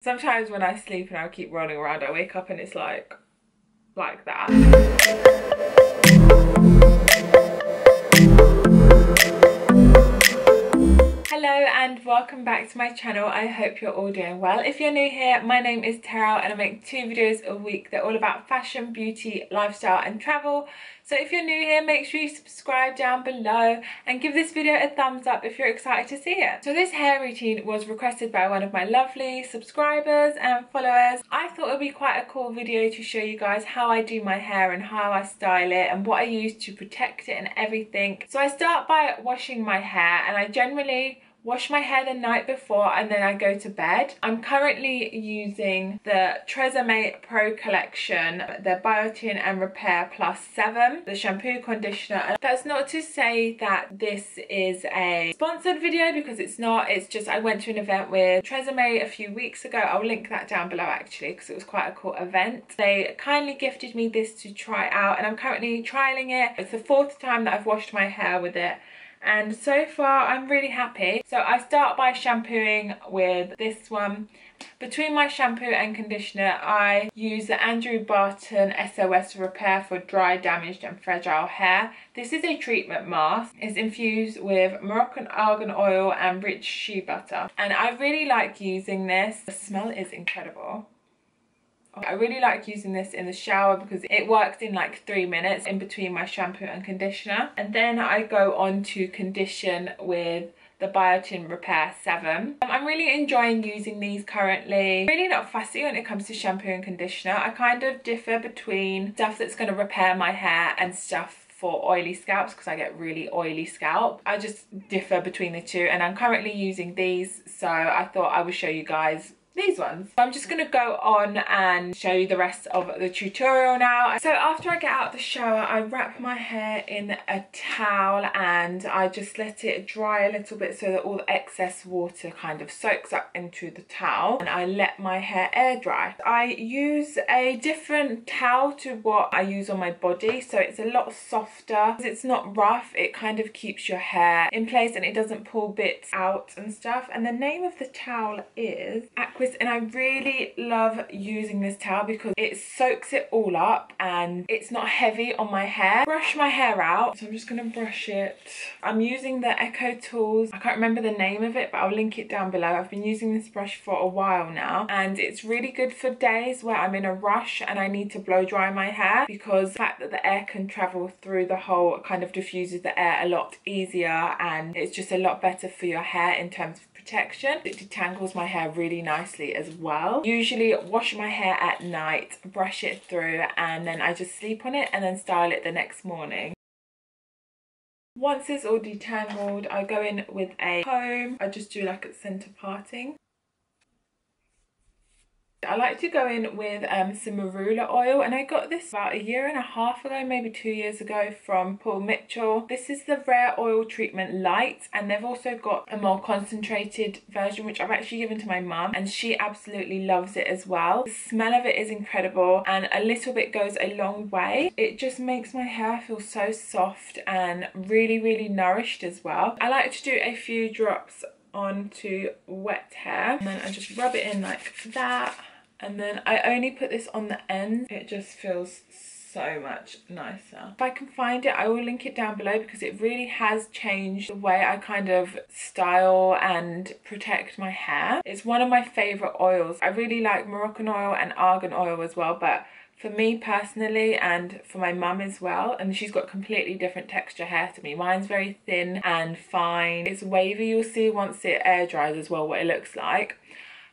Sometimes when I sleep and I keep rolling around, I wake up and it's like that. Hello and welcome back to my channel. I hope you're all doing well. If you're new here, my name is Teral and I make 2 videos a week. They're all about fashion, beauty, lifestyle and travel. So if you're new here, make sure you subscribe down below and give this video a thumbs up if you're excited to see it. So this hair routine was requested by one of my lovely subscribers and followers. I thought it would be quite a cool video to show you guys how I do my hair and how I style it and what I use to protect it and everything. So I start by washing my hair, and I generally wash my hair the night before and then I go to bed. I'm currently using the Tresemme Pro Collection, the Biotin and Repair Plus 7, the shampoo conditioner. And that's not to say that this is a sponsored video, because it's not. It's just I went to an event with Tresemme a few weeks ago. I'll link that down below actually, because it was quite a cool event. They kindly gifted me this to try out and I'm currently trialing it. It's the 4th time that I've washed my hair with it, and so far I'm really happy. So I start by shampooing with this one. Between my shampoo and conditioner, I use the Andrew Barton SOS Repair for dry, damaged and fragile hair. This is a treatment mask. It's infused with Moroccan argan oil and rich shea butter, and I really like using this. The smell is incredible. I really like using this in the shower because it works in like 3 minutes in between my shampoo and conditioner. And then I go on to condition with the Biotin Repair 7. I'm really enjoying using these currently. Really not fussy when it comes to shampoo and conditioner. I kind of differ between stuff that's going to repair my hair and stuff for oily scalps, because I get really oily scalp. I just differ between the two, and I'm currently using these, so I thought I would show you guys these ones. I'm just going to go on and show you the rest of the tutorial now. So after I get out of the shower, I wrap my hair in a towel and I just let it dry a little bit so that all the excess water kind of soaks up into the towel, and I let my hair air dry. I use a different towel to what I use on my body, so it's a lot softer. It's not rough, it kind of keeps your hair in place and it doesn't pull bits out and stuff. And the name of the towel is Aquis, and I really love using this towel because it soaks it all up and it's not heavy on my hair. Brush my hair out, so I'm just going to brush it. I'm using the Echo Tools. I can't remember the name of it, but I'll link it down below. I've been using this brush for a while now, and it's really good for days where I'm in a rush and I need to blow dry my hair, because the fact that the air can travel through the hole kind of diffuses the air a lot easier, and it's just a lot better for your hair in terms of protection. It detangles my hair really nicely as well. Usually wash my hair at night, brush it through, and then I just sleep on it and then style it the next morning. Once it's all detangled, I go in with a comb. I just do like a center parting. I like to go in with some marula oil, and I got this about 1.5 years ago, maybe 2 years ago, from Paul Mitchell. This is the Rare Oil Treatment Light, and they've also got a more concentrated version which I've actually given to my mum, and she absolutely loves it as well. The smell of it is incredible, and a little bit goes a long way. It just makes my hair feel so soft and really nourished as well. I like to do a few drops onto wet hair, and then I just rub it in like that. And then I only put this on the end. It just feels so much nicer. If I can find it, I will link it down below, because it really has changed the way I kind of style and protect my hair. It's one of my favorite oils. I really like Moroccan oil and argan oil as well, but for me personally, and for my mum as well, and she's got completely different texture hair to me. Mine's very thin and fine. It's wavy. You'll see once it air dries as well what it looks like.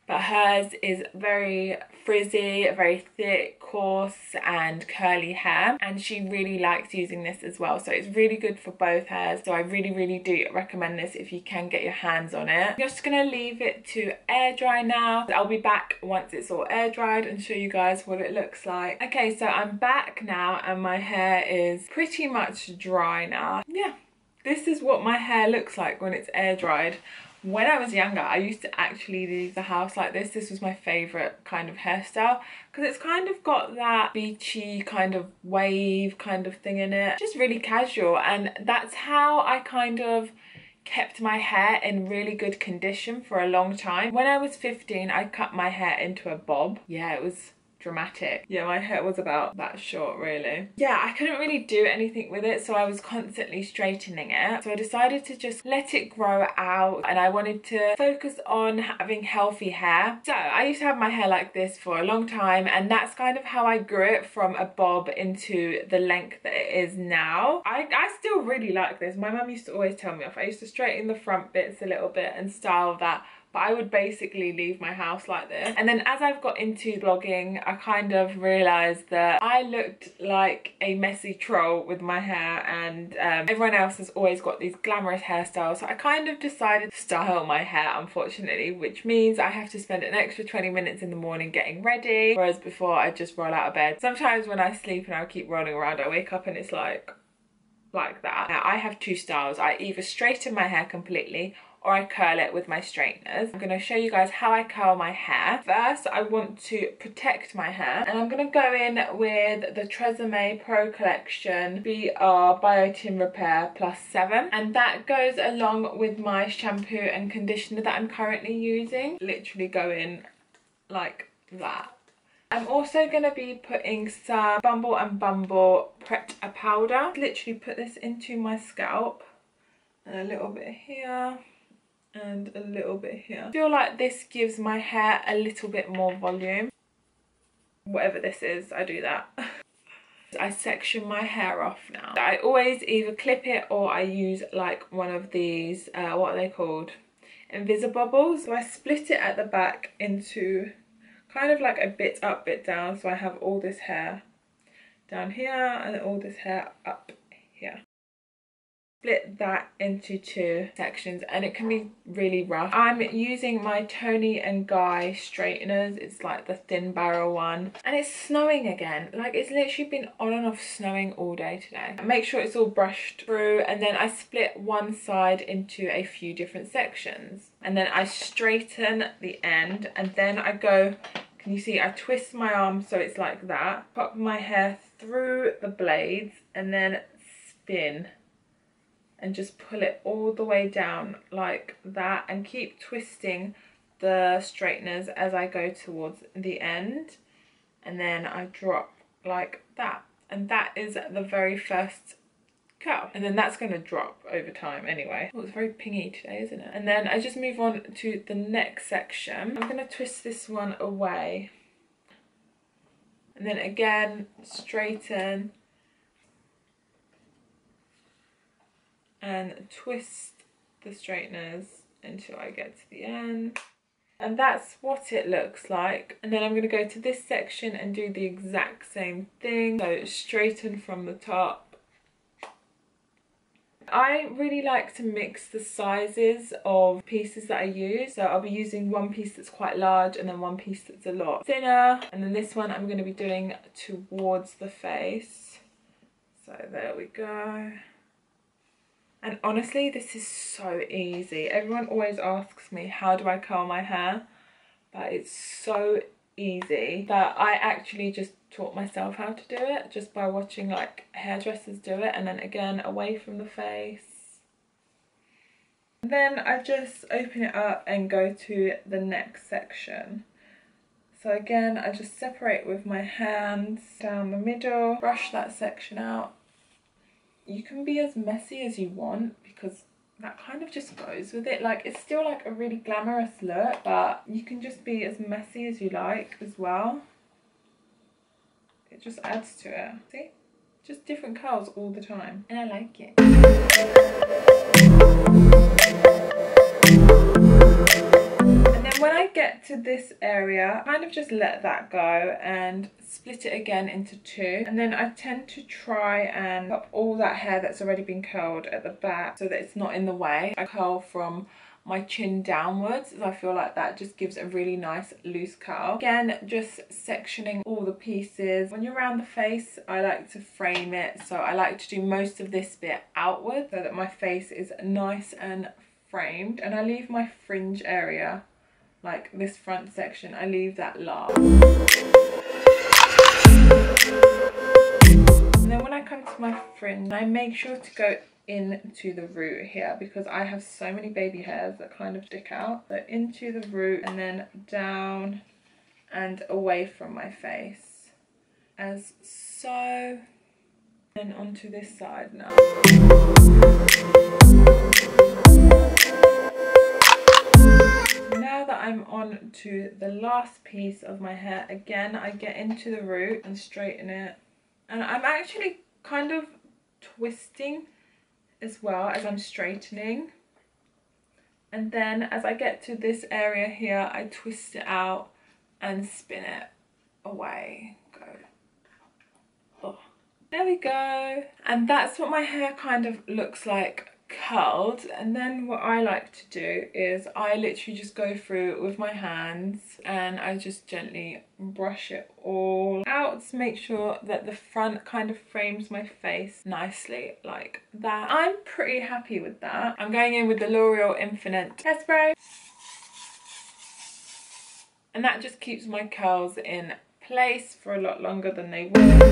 But hers is very frizzy, very thick, coarse and curly hair, and she really likes using this as well. So it's really good for both hairs. So I really do recommend this if you can get your hands on it. I'm just gonna leave it to air dry now. I'll be back once it's all air dried and show you guys what it looks like. Okay, so I'm back now and my hair is pretty much dry now. Yeah, this is what my hair looks like when it's air dried. When I was younger, I used to actually leave the house like this. This was my favourite kind of hairstyle, because it's kind of got that beachy kind of wave kind of thing in it. Just really casual, and that's how I kind of kept my hair in really good condition for a long time. When I was 15, I cut my hair into a bob. Yeah, it was dramatic. Yeah, my hair was about that short, really. Yeah, I couldn't really do anything with it, so I was constantly straightening it. So I decided to just let it grow out, and I wanted to focus on having healthy hair. So I used to have my hair like this for a long time, and that's kind of how I grew it from a bob into the length that it is now. I still really like this. My mum used to always tell me off. I used to straighten the front bits a little bit and style that, but I would basically leave my house like this. And then as I've got into blogging, I kind of realised that I looked like a messy troll with my hair, and everyone else has always got these glamorous hairstyles. So I kind of decided to style my hair, unfortunately, which means I have to spend an extra 20 minutes in the morning getting ready, whereas before I just roll out of bed. Sometimes when I sleep and I keep rolling around, I wake up and it's like that. Now I have two styles. I either straighten my hair completely or I curl it with my straighteners. I'm going to show you guys how I curl my hair. First, I want to protect my hair, and I'm going to go in with the Tresemme Pro Collection BR Biotin Repair Plus 7, and that goes along with my shampoo and conditioner that I'm currently using. Literally go in like that. I'm also going to be putting some Bumble and Bumble Pret-A Powder. Literally put this into my scalp, and a little bit here and a little bit here. I feel like this gives my hair a little bit more volume. Whatever this is, I do that. I section my hair off now. I always either clip it or I use like one of these, what are they called? Invisibobbles. So I split it at the back into kind of like a bit up, bit down. So I have all this hair down here and all this hair up here. Split that into two sections, and it can be really rough. I'm using my Toni & Guy straighteners. It's like the thin barrel one, and it's snowing again. Like, it's literally been on and off snowing all day today. Make sure it's all brushed through, and then I split one side into a few different sections, and then I straighten the end, and then I go, can you see, I twist my arm so it's like that, pop my hair through the blades, and then spin and just pull it all the way down like that, and keep twisting the straighteners as I go towards the end, and then I drop like that, and that is the very first curl, and then that's going to drop over time anyway. Oh, it's very pingy today, isn't it? And then I just move on to the next section. I'm going to twist this one away, and then again straighten and twist the straighteners until I get to the end. And that's what it looks like. And then I'm going to go to this section and do the exact same thing. So straighten from the top. I really like to mix the sizes of pieces that I use. So I'll be using one piece that's quite large and then one piece that's a lot thinner. And then this one I'm going to be doing towards the face. So there we go. And honestly, this is so easy. Everyone always asks me, how do I curl my hair? But it's so easy that I actually just taught myself how to do it just by watching like hairdressers do it, and then again away from the face. And then I just open it up and go to the next section. So again, I just separate with my hands down the middle, brush that section out. You can be as messy as you want because that kind of just goes with it. Like, it's still like a really glamorous look, but you can just be as messy as you like as well. It just adds to it. See? Just different curls all the time. And I like it. And then when I get to this area, I kind of just let that go and split it again into two, and then I tend to try and pop all that hair that's already been curled at the back so that it's not in the way. I curl from my chin downwards, as I feel like that just gives a really nice loose curl. Again, just sectioning all the pieces. When you're around the face, I like to frame it, so I like to do most of this bit outward so that my face is nice and framed, and I leave my fringe area, like this front section, I leave that last. And then when I come to my fringe, I make sure to go into the root here, because I have so many baby hairs that kind of stick out. So into the root and then down and away from my face, as so. Then onto this side now. Now that I'm on to the last piece of my hair, again I get into the root and straighten it, and I'm actually kind of twisting as well as I'm straightening, and then as I get to this area here I twist it out and spin it away. Go. Oh. There we go. And that's what my hair kind of looks like curled. And then what I like to do is I literally just go through with my hands and I just gently brush it all out to make sure that the front kind of frames my face nicely like that. I'm pretty happy with that. I'm going in with the L'Oreal Infinite Hairspray, and that just keeps my curls in place for a lot longer than they would.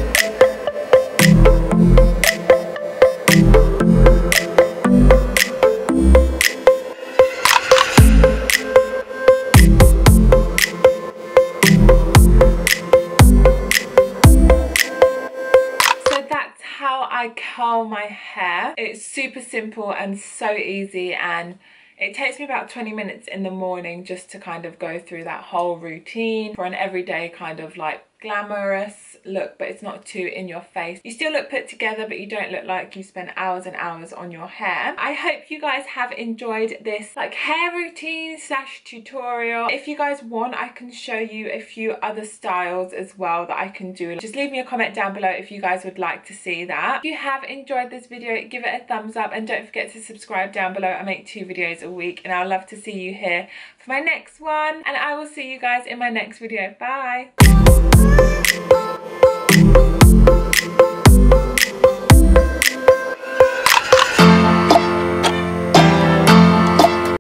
I curl my hair. It's super simple and so easy, and it takes me about 20 minutes in the morning just to kind of go through that whole routine for an everyday kind of like glamorous look, but it's not too in your face. You still look put together, but you don't look like you spend hours and hours on your hair. I hope you guys have enjoyed this like hair routine slash tutorial. If you guys want, I can show you a few other styles as well that I can do. Just leave me a comment down below if you guys would like to see that. If you have enjoyed this video, give it a thumbs up and don't forget to subscribe down below. I make 2 videos a week and I'd love to see you here for my next one, and I will see you guys in my next video. Bye.